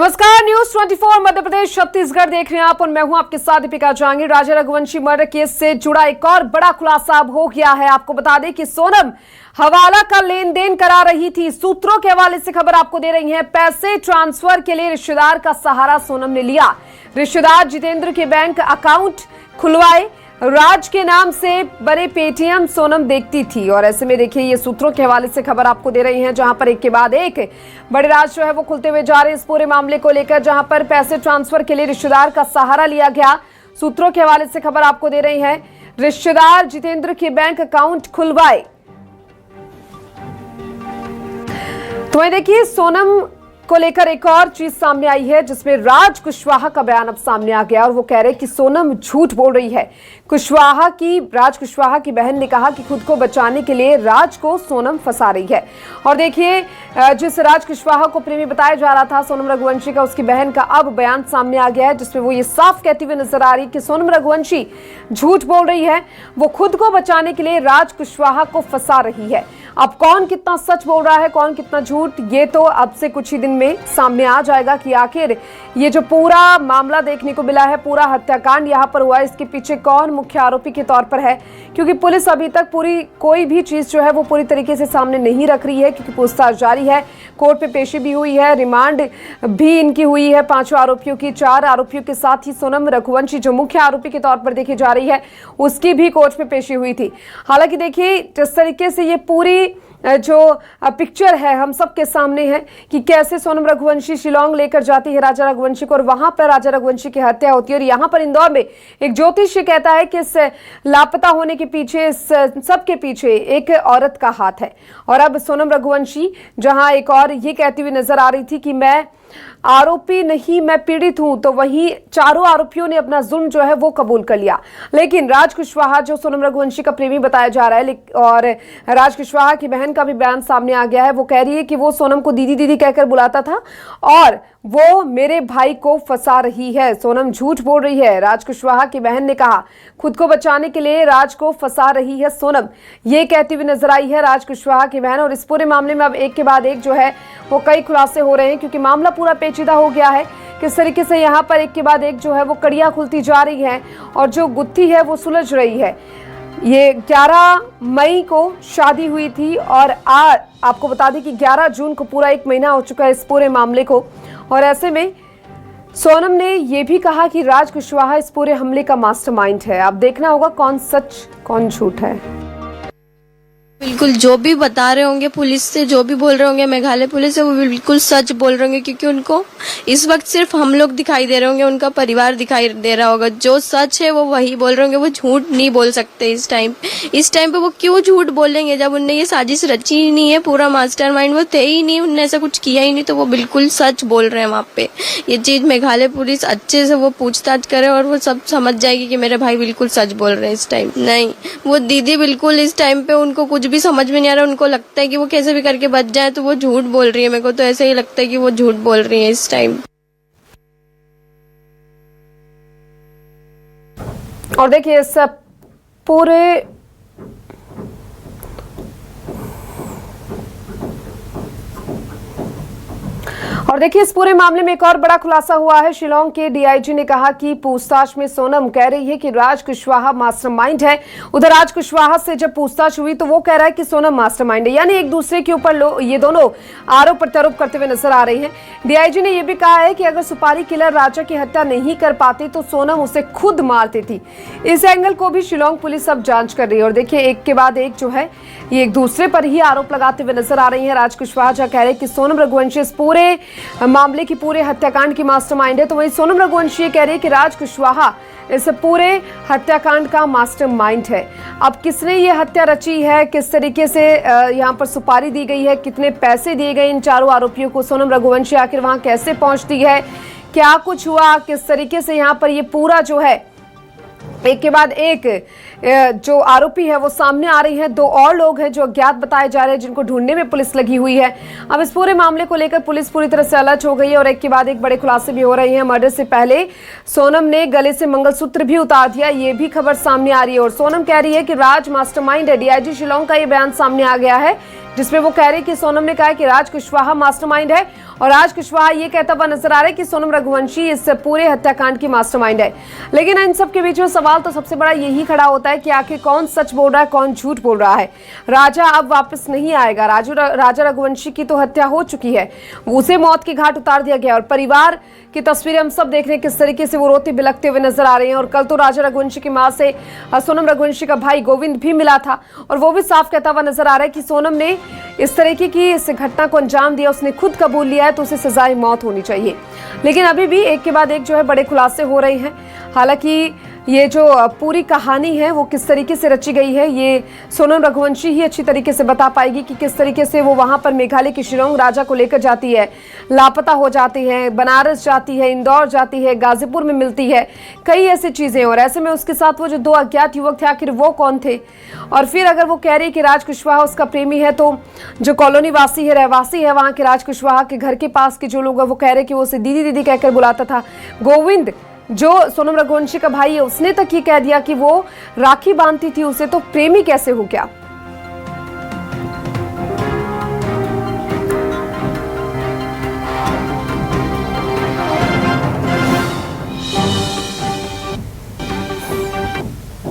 नमस्कार, न्यूज 24 मध्य प्रदेश छत्तीसगढ़ देख रहे हैं आप और मैं हूं आपके साथ दीपिका जहांगीर। राजा रघुवंशी मर्डर केस से जुड़ा एक और बड़ा खुलासा अब हो गया है। आपको बता दें कि सोनम हवाला का लेन देन करा रही थी। सूत्रों के हवाले से खबर आपको दे रही है। पैसे ट्रांसफर के लिए रिश्तेदार का सहारा सोनम ने लिया। रिश्तेदार जितेंद्र के बैंक अकाउंट खुलवाए। राज के नाम से बने पेटीएम सोनम देखती थी। और ऐसे में देखिए, ये सूत्रों के हवाले से खबर आपको दे रही हैं, जहां पर एक के बाद एक बड़े राज जो है वो खुलते हुए जा रहे हैं इस पूरे मामले को लेकर, जहां पर पैसे ट्रांसफर के लिए रिश्तेदार का सहारा लिया गया। सूत्रों के हवाले से खबर आपको दे रही है। रिश्तेदार जितेंद्र के बैंक अकाउंट खुलवाए। तो वहीं देखिए, सोनम को लेकर एक और चीज सामने आई है, जिसमें राज कुशवाहा का बयान अब सामने आ गया और वो कह रहे कि सोनम झूठ बोल रही है। राज कुशवाहा की बहन ने कहा कि खुद को बचाने के लिए राज को सोनम फंसा रही है। और देखिए, जिस राज कुशवाहा को प्रेमी बताया जा रहा था सोनम रघुवंशी का, उसकी बहन का अब बयान सामने आ गया है, जिसमें वो ये साफ कहती हुई नजर आ रही है कि सोनम रघुवंशी झूठ बोल रही है। वो खुद को बचाने के लिए राज कुशवाहा को फंसा रही है। अब कौन कितना सच बोल रहा है, कौन कितना झूठ, ये तो अब से कुछ ही दिन में सामने आ जाएगा कि आखिर ये जो पूरा मामला देखने को मिला है, पूरा हत्याकांड यहाँ पर हुआ है, इसके पीछे कौन मुख्य आरोपी के तौर पर है। क्योंकि पुलिस अभी तक कोई भी चीज जो है वो पूरी तरीके से सामने नहीं रख रही है, क्योंकि पूछताछ जारी है। कोर्ट पे पेशी भी हुई है, रिमांड भी इनकी हुई है 5 आरोपियों की। 4 आरोपियों के साथ ही सोनम रघुवंशी जो मुख्य आरोपी के तौर पर देखी जा रही है, उसकी भी कोर्ट में पेशी हुई थी। हालांकि देखिए, जिस तरीके से ये पूरी जो पिक्चर है हम सबके सामने है कि कैसे सोनम रघुवंशी शिलांग लेकर जाती है राजा रघुवंशी को, और वहां पर राजा रघुवंशी की हत्या होती है। और यहाँ पर इंदौर में एक ज्योतिषी कहता है कि इस लापता होने के पीछे, इस सब के पीछे एक औरत का हाथ है। और अब सोनम रघुवंशी जहां एक और ये कहती हुई नजर आ रही थी कि मैं आरोपी नहीं, मैं पीड़ित हूं, तो वहीं चारों आरोपियों ने अपना जुल्म जो है वो कबूल कर लिया। लेकिन राज कुशवाहा जो सोनम रघुवंशी का प्रेमी बताया जा रहा है, और राज कुशवाहा की बहन का भी बयान सामने आ गया है। वो कह रही है कि वो सोनम को दीदी दीदी कहकर बुलाता था और वो मेरे भाई को फंसा रही है। सोनम झूठ बोल रही है। राज कुशवाहा की बहन ने कहा खुद को बचाने के लिए राज को फंसा रही है सोनम, ये कहती हुई नजर आई है राज कुशवाहा की बहन। और इस पूरे मामले में अब एक के बाद एक जो है वो कई खुलासे हो रहे हैं, क्योंकि मामला पूरा पेचीदा हो गया है। किस तरीके से यहाँ पर एक के बाद एक जो है वो कड़ियां खुलती जा रही है और जो गुत्थी है वो सुलझ रही है। ये 11 मई को शादी हुई थी और आज आपको बता दें कि 11 जून को पूरा 1 महीना हो चुका है इस पूरे मामले को। और ऐसे में सोनम ने यह भी कहा कि राज कुशवाहा इस पूरे हमले का मास्टरमाइंड है। अब देखना होगा कौन सच कौन झूठ है। बिल्कुल जो भी बता रहे होंगे पुलिस से, जो भी बोल रहे होंगे मेघालय पुलिस से, वो बिल्कुल सच बोल रहे होंगे, क्योंकि उनको इस वक्त सिर्फ हम लोग दिखाई दे रहे होंगे, उनका परिवार दिखाई दे रहा होगा। जो सच है वो वही बोल रहे होंगे, वो झूठ नहीं बोल सकते इस टाइम पे। वो क्यों झूठ बोलेंगे जब उनने ये साजिश रची ही नहीं है, पूरा मास्टरमाइंड वो थे ही नहीं, उनने ऐसा कुछ किया ही नहीं, तो वो बिल्कुल सच बोल रहे हैं। वहाँ पे ये चीज मेघालय पुलिस अच्छे से वो पूछताछ करे और वो सब समझ जाएगी कि मेरे भाई बिल्कुल सच बोल रहे हैं इस टाइम। नहीं, वो दीदी बिल्कुल इस टाइम पे उनको कुछ भी समझ में नहीं आ रहा। उनको लगता है कि वो कैसे भी करके बच जाए, तो वो झूठ बोल रही है। मेरे को तो ऐसे ही लगता है कि वो झूठ बोल रही है इस टाइम। और देखिए, इस पूरे इस पूरे मामले में एक और बड़ा खुलासा हुआ है। शिलांग के डीआईजी ने कहा कि पूछताछ में सोनम कह रही है कि राज कुशवाहा मास्टरमाइंड है। उधर राज कुशवाहा से जब पूछताछ हुई तो वो कह रहा है कि सोनम मास्टरमाइंड है। यानी एक दूसरे के ऊपर ये दोनों आरोप प्रत्यारोप करते हुए नजर आ रही हैं। डीआईजी ने यह भी कहा है कि अगर सुपारी किलर राजा की हत्या नहीं कर पाती तो सोनम उसे खुद मारती थी। इस एंगल को भी शिलांग पुलिस अब जांच कर रही है। और देखिए, एक के बाद एक जो है ये एक दूसरे पर ही आरोप लगाते हुए नजर आ रही है। राज कुशवाहा जो कह रहे हैं कि सोनम रघुवंशी इस पूरे मामले की, पूरे हत्याकांड की मास्टरमाइंड है, तो वहीं सोनम रघुवंशी कह रही है कि राज कुशवाहा इस पूरे हत्याकांड का मास्टरमाइंड है। अब किसने ये हत्या रची है, किस तरीके से यहाँ पर सुपारी दी गई है, कितने पैसे दिए गए इन चारों आरोपियों को, सोनम रघुवंशी आखिर वहां कैसे पहुंचती है, क्या कुछ हुआ, किस तरीके से यहाँ पर ये पूरा जो है एक के बाद एक जो आरोपी है वो सामने आ रही है। 2 और लोग हैं जो अज्ञात बताए जा रहे हैं, जिनको ढूंढने में पुलिस लगी हुई है। अब इस पूरे मामले को लेकर पुलिस पूरी तरह से अलर्ट हो गई है और एक के बाद एक बड़े खुलासे भी हो रहे हैं। मर्डर से पहले सोनम ने गले से मंगलसूत्र भी उतार दिया, ये भी खबर सामने आ रही है। और सोनम कह रही है कि राज मास्टरमाइंड है। डीआईजी शिलांग का ये बयान सामने आ गया है, जिसमें वो कह रही है कि सोनम ने कहा कि राज कुशवाहा मास्टरमाइंड है और राज कुशवाहा ये कहता हुआ नजर आ रहा है कि सोनम रघुवंशी इस पूरे हत्याकांड की मास्टरमाइंड है। लेकिन इन सब के बीच में सवाल तो सबसे बड़ा यही खड़ा होता है कि आखिर कौन सच बोल रहा है, कौन झूठ बोल रहा है। राजा अब वापस नहीं आएगा। राजा रघुवंशी की तो हत्या हो चुकी है, उसे मौत की घाट उतार दिया गया और परिवार की तस्वीरें हम सब देख रहे हैं किस तरीके से वो रोते बिलखते हुए नजर आ रहे हैं। और कल तो राजा रघुवंशी की मां से सोनम रघुवंशी का भाई गोविंद भी मिला था और वो भी साफ कहता हुआ नजर आ रहा है कि सोनम ने इस तरीके की इस घटना को अंजाम दिया, उसने खुद कबूल लिया है तो उसे सजाए मौत होनी चाहिए। लेकिन अभी भी एक के बाद एक जो है बड़े खुलासे हो रहे हैं। हालांकि ये जो पूरी कहानी है वो किस तरीके से रची गई है ये सोनम रघुवंशी ही अच्छी तरीके से बता पाएगी कि किस तरीके से वो वहां पर मेघालय की शिलोंग राजा को लेकर जाती है, लापता हो जाती है, बनारस जाती है, इंदौर जाती है, गाजीपुर में मिलती है, कई ऐसी चीजें। और ऐसे में उसके साथ वो जो 2 अज्ञात युवक थे आखिर वो कौन थे। और फिर अगर वो कह रही कि राज कुशवाहा उसका प्रेमी है तो जो कॉलोनी वासी है, रहवासी है वहां के राज कुशवाहा के घर के पास के जो लोग हैं वो कह रहे कि वो उसे दीदी दीदी कहकर बुलाता था। गोविंद जो सोनम रघुवंशी का भाई है उसने तक ये कह दिया कि वो राखी बांधती थी उसे, तो प्रेमी कैसे हो गया।